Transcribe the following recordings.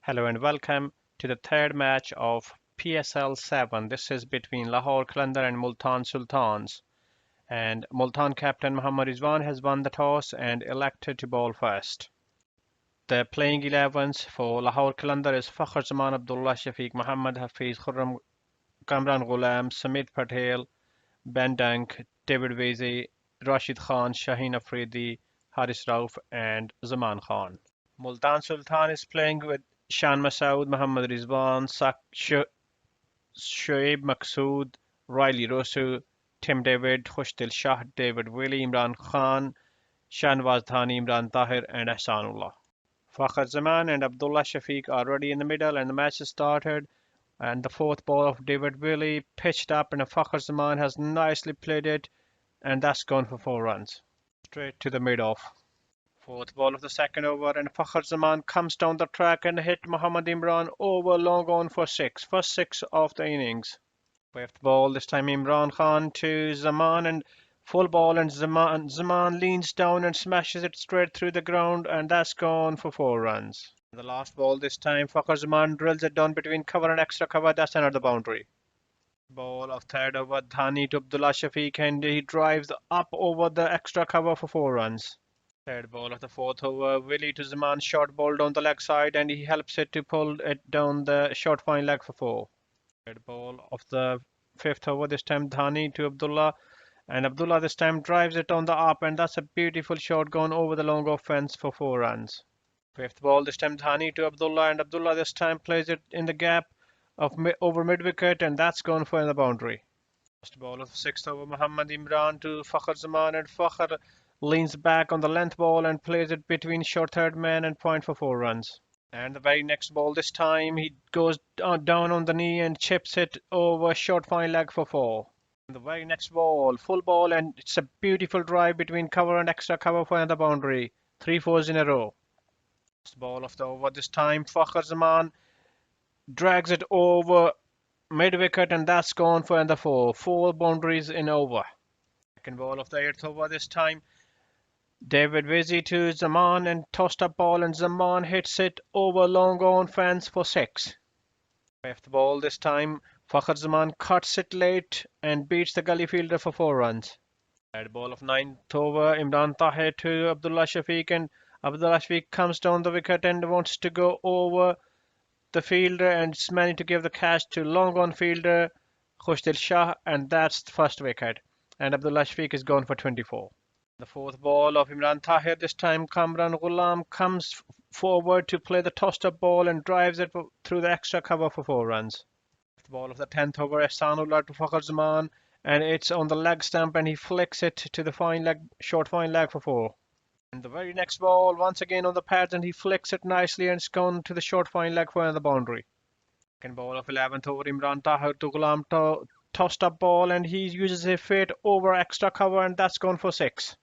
Hello and welcome to the third match of PSL 7. This is between Lahore Qalandars and Multan Sultans. And Multan captain Muhammad Rizwan has won the toss and elected to bowl first. The playing 11s for Lahore Qalandars is Fakhr Zaman Abdullah Shafiq Muhammad Hafiz Khurram Kamran Ghulam Samit Patel Ben Dunk David Wazi Rashid Khan Shaheen Afridi Haris Rauf and Zaman Khan. Multan Sultan is playing with Shan Masood, Muhammad Rizwan, Shoaib Maqsood, Riley Rosu, Tim David, Khushtil Shah, David Willie, Imran Khan, Shanwaz Thani, Imran Tahir, and Ahsanullah. Fakhr Zaman and Abdullah Shafiq are already in the middle, and the match has started. And the fourth ball of David Willie pitched up, and Fakhr Zaman has nicely played it, and that's gone for 4 runs. Straight to the mid-off. Fourth ball of the second over, and Fakhr Zaman comes down the track and hit Muhammad Imran over long on for 6. First 6 of the innings. Fifth ball, this time Imran Khan to Zaman and full ball, and Zaman leans down and smashes it straight through the ground, and that's gone for 4 runs. The last ball, this time Fakhr Zaman drills it down between cover and extra cover, that's another boundary. Ball of third over, Dhani to Abdullah Shafiq, and he drives up over the extra cover for 4 runs. Third ball of the fourth over, Willie to Zaman, short ball down the leg side, and he helps it to pull it down the short fine leg for 4. Third ball of the fifth over, this time Dhani to Abdullah, and Abdullah this time drives it on the up, and that's a beautiful shot gone over the long off fence for 4 runs. Fifth ball, this time Dhani to Abdullah, and Abdullah this time plays it in the gap of over mid wicket, and that's gone for the boundary. First ball of the sixth over, Muhammad Imran to Fakhr Zaman, and Fakhr leans back on the length ball and plays it between short third man and point for 4 runs. And the very next ball, this time he goes down on the knee and chips it over short fine leg for 4. And the very next ball, full ball, and it's a beautiful drive between cover and extra cover for another boundary. 3 fours in a row. Last ball of the over, this time Fakhr Zaman drags it over mid wicket, and that's gone for another 4. 4 boundaries in over. Second ball of the eighth over, this time David Wazi to Zaman, and tossed up ball, and Zaman hits it over long on fence for 6. Fifth ball, this time Fakhr Zaman cuts it late and beats the gully fielder for 4 runs. Third ball of ninth over, Imran Tahir to Abdullah Shafiq, and Abdullah Shafiq comes down the wicket and wants to go over the fielder, and it's managed to give the catch to long on fielder Khushtil Shah, and that's the first wicket. And Abdullah Shafiq is gone for 24. The fourth ball of Imran Tahir, this time Kamran Ghulam comes forward to play the tossed up ball and drives it through the extra cover for 4 runs. Fifth ball of the 10th over, Ahsanullah to Fakhr Zaman, and it's on the leg stump, and he flicks it to the short fine leg for 4. And the very next ball, once again on the pads, and he flicks it nicely, and it's gone to the short fine leg for another boundary. Second ball of 11th over, Imran Tahir to Ghulam, tossed up ball, and he uses his feet over extra cover, and that's gone for 6.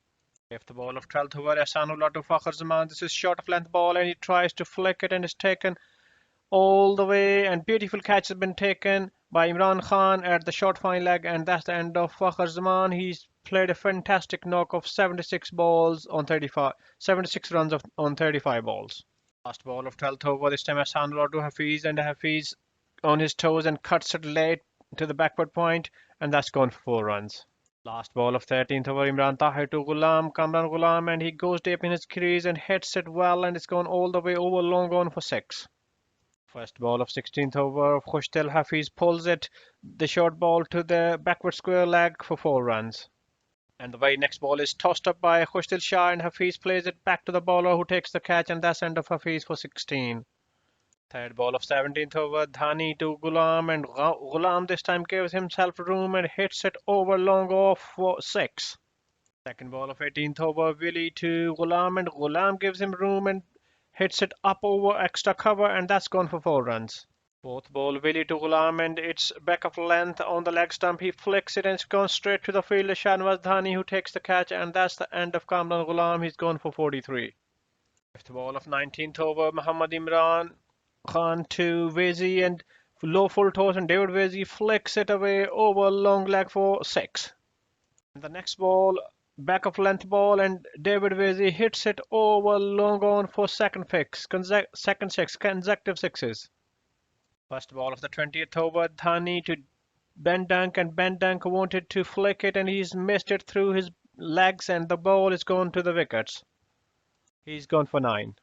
Fifth ball of 12th over, Ahsanullah to Fakhr Zaman. This is short of length ball, and he tries to flick it, and it's taken all the way, and beautiful catch has been taken by Imran Khan at the short fine leg, and that's the end of Fakhr Zaman. He's played a fantastic knock of 76 balls on 35, 76 runs on 35 balls. Last ball of 12th over, this time Ahsanullah to Hafiz, and Hafiz on his toes and cuts it late to the backward point, and that's gone for 4 runs. Last ball of 13th over, Imran Tahir to Kamran Ghulam, and he goes deep in his crease and hits it well, and it's gone all the way over long on for 6. First ball of 16th over, Khushtil Hafiz pulls it, the short ball to the backward square leg for 4 runs. And the very next ball is tossed up by Khushtil Shah, and Hafiz plays it back to the bowler who takes the catch, and that's end of Hafiz for 16. Third ball of 17th over, Dhani to Ghulam, and Ghulam this time gives himself room and hits it over long off for 6. Second ball of 18th over, Willie to Ghulam, and Ghulam gives him room and hits it up over extra cover, and that's gone for 4 runs. Fourth ball, Willie to Ghulam, and it's back of length on the leg stump. He flicks it and it's gone straight to the fielder Shanwaz Dhani, who takes the catch, and that's the end of Kamran Ghulam. He's gone for 43. Fifth ball of 19th over, Muhammad Imran Khan to Wazi, and low full toss, and David Wazi flicks it away over long leg for 6. And the next ball, back of length ball, and David Vasey hits it over long on for second six, consecutive sixes. First ball of the 20th over, Dhani to Ben Dunk, and Ben Dunk wanted to flick it and he's missed it through his legs and the ball is gone to the wickets. He's gone for 9.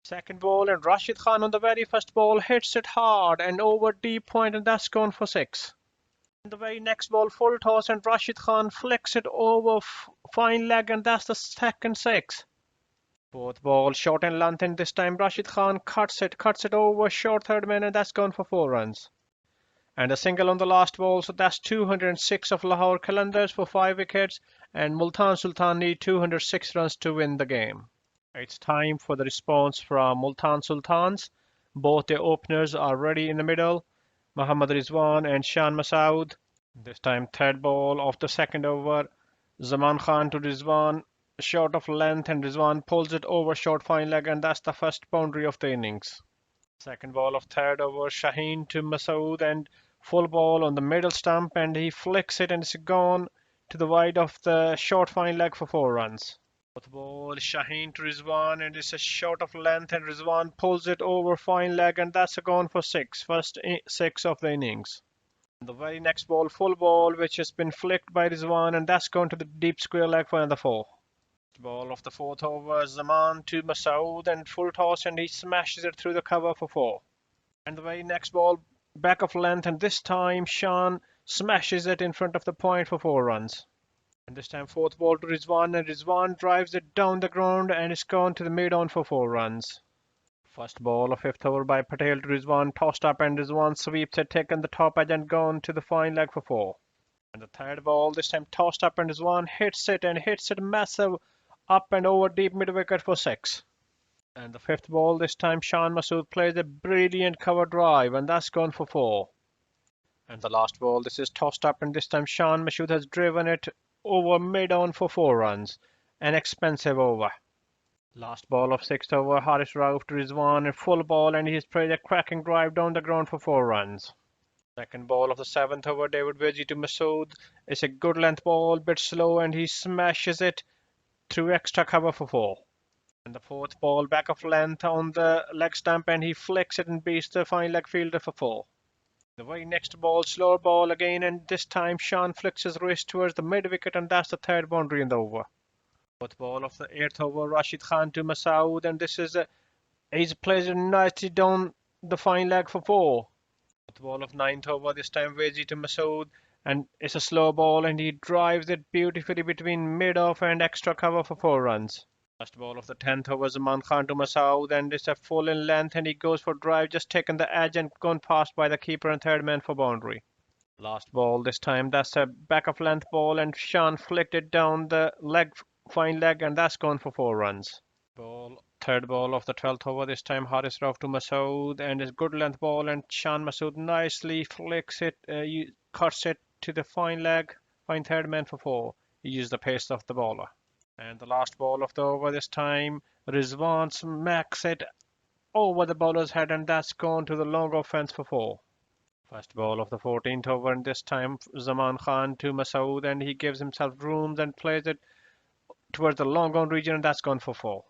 Second ball, and Rashid Khan on the very first ball hits it hard and over deep point, and that's gone for 6. And the very next ball, full toss, and Rashid Khan flicks it over fine leg, and that's the second 6. Fourth ball, short and length, and this time Rashid Khan cuts it over short third man, and that's gone for 4 runs. And a single on the last ball, so that's 206 of Lahore Qalandars for 5 wickets, and Multan Sultans need 206 runs to win the game. It's time for the response from Multan Sultans. Both the openers are ready in the middle, Mohammad Rizwan and Shan Masood. This time third ball of the second over, Zaman Khan to Rizwan, short of length, and Rizwan pulls it over short fine leg, and that's the first boundary of the innings. Second ball of third over, Shaheen to Masood, and full ball on the middle stump, and he flicks it and it's gone to the wide of the short fine leg for 4 runs. Fourth ball, Shaheen to Rizwan, and it's a short of length, and Rizwan pulls it over fine leg, and that's a gone for 6, first 6 of the innings. The very next ball, full ball, which has been flicked by Rizwan, and that's gone to the deep square leg for another 4. Ball of the fourth over, Zaman to Masood, and full toss, and he smashes it through the cover for 4. And the very next ball, back of length, and this time Shan smashes it in front of the point for 4 runs. And this time fourth ball to Rizwan, and Rizwan drives it down the ground, and it's gone to the mid-on for 4 runs. First ball of fifth over by Patel to Rizwan, tossed up, and Rizwan sweeps it, taken the top edge and gone to the fine leg for 4. And the third ball, this time tossed up, and Rizwan hits it massive up and over deep mid wicket for 6. And the fifth ball, this time Shan Masood plays a brilliant cover drive, and that's gone for 4. And the last ball, this is tossed up, and this time Shan Masood has driven it over mid-on for 4 runs. An expensive over. Last ball of sixth over, Haris Rauf to Rizwan, and full ball, and he's played a cracking drive down the ground for 4 runs. Second ball of the seventh over, David Vasey to Masood. It's a good length ball, bit slow, and he smashes it through extra cover for 4. And the fourth ball, back of length on the leg stump, and he flicks it and beats the fine leg fielder for 4. The very next ball, slower ball again, and this time Shan flicks his wrist towards the mid wicket, and that's the third boundary in the over. Fourth ball of the eighth over, Rashid Khan to Masood, and this is he's plays it nicely down the fine leg for 4. Fourth ball of ninth over, this time Vasey to Masood, and it's a slow ball, and he drives it beautifully between mid-off and extra cover for 4 runs. Last ball of the 10th over, Zaman Khan to Masood, and it's a full in length, and he goes for drive, just taken the edge and gone past by the keeper and third man for boundary. Last ball this time, that's a back of length ball, and Shan flicked it down the leg, fine leg, and that's gone for 4 runs. Third ball of the 12th over, this time Haris Rauf to Masood, and it's good length ball, and Shan Masood nicely flicks it, cuts it to the fine leg, fine third man for 4. He used the pace of the bowler. And the last ball of the over, this time Rizwan smacks it over the bowler's head, and that's gone to the long off fence for 4. First ball of the 14th over, and this time Zaman Khan to Masood, and he gives himself rooms and plays it towards the long on region, and that's gone for 4.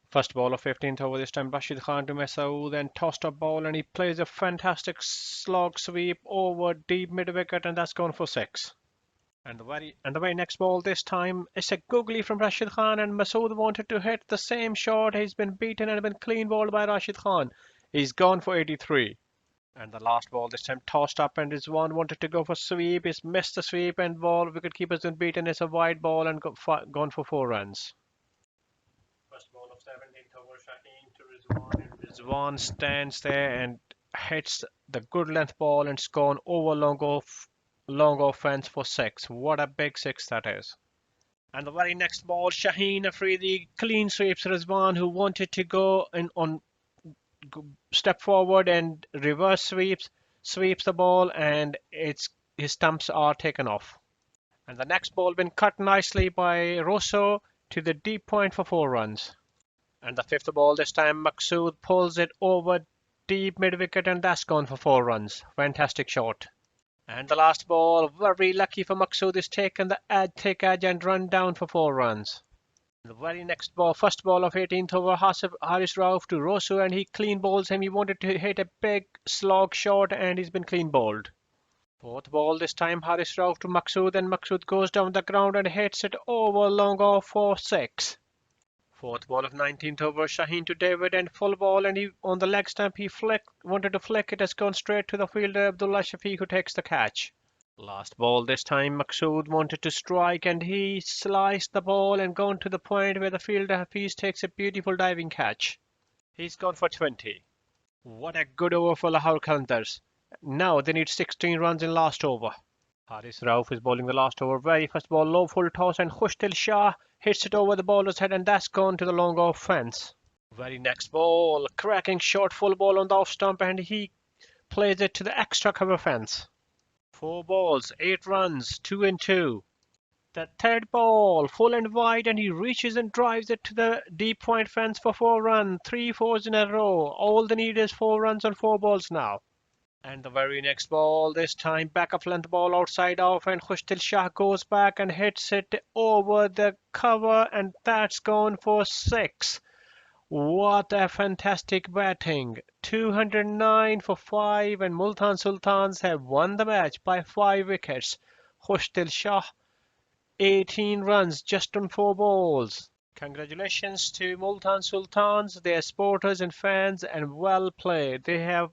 First ball of 15th over, this time Rashid Khan to Masood, and tossed up ball, and he plays a fantastic slog sweep over deep mid wicket, and that's gone for 6. And the very next ball, this time it's a googly from Rashid Khan, and Masood wanted to hit the same shot. He's been beaten and been clean bowled by Rashid Khan. He's gone for 83. And the last ball, this time tossed up, and Rizwan wanted to go for sweep. He's missed the sweep, and ball wicketkeeper's been beaten. It's a wide ball and gone for 4 runs. First ball of 17th over, Shaheen to Rizwan, and Rizwan stands there and hits the good length ball, and it's gone over long off fence for 6. What a big 6 that is. And the very next ball, Shaheen Afridi clean sweeps Rizwan, who wanted to go step forward and reverse sweeps the ball, and his stumps are taken off. And the next ball been cut nicely by Rosso to the deep point for 4 runs. And the fifth ball, this time Masood pulls it over deep mid wicket, and that's gone for 4 runs. Fantastic shot. And the last ball, very lucky for Maqsood, is taken the thick edge and run down for 4 runs. The very next ball, first ball of 18th over, Haris Rauf to Rosu, and he clean bowls him. He wanted to hit a big slog shot and he's been clean bowled. Fourth ball this time, Haris Rauf to Maqsood, and Maqsood goes down the ground and hits it over long off for 6. Fourth ball of 19th over, Shaheen to David, and full ball, and he on the leg stump he wanted to flick it, has gone straight to the fielder Abdullah Shafiq, who takes the catch. Last ball this time, Maqsood wanted to strike and he sliced the ball and gone to the point where the fielder Hafiz takes a beautiful diving catch. He's gone for 20. What a good over for Lahore Qalandars. Now they need 16 runs in last over. Haris Rauf is bowling the last over. Very first ball, low full toss, and Khushtil Shah hits it over the bowler's head, and that's gone to the long off fence. Very next ball, cracking short full ball on the off stump, and he plays it to the extra cover fence. 4 balls, 8 runs, 2 and 2. The third ball, full and wide, and he reaches and drives it to the deep point fence for 4 runs. 3 fours in a row. All they need is 4 runs on 4 balls now. And the very next ball, this time back of length ball outside off, and Khushtil Shah goes back and hits it over the cover, and that's gone for 6. What a fantastic batting. 209 for 5, and Multan Sultans have won the match by 5 wickets. Khushtil Shah, 18 runs just on 4 balls. Congratulations to Multan Sultans, their supporters and fans, and well played. They have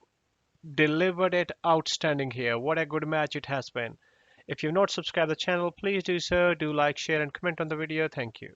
delivered it outstanding here. What a good match it has been. If you've not subscribed to the channel, please do so. Do like, share and comment on the video. Thank you.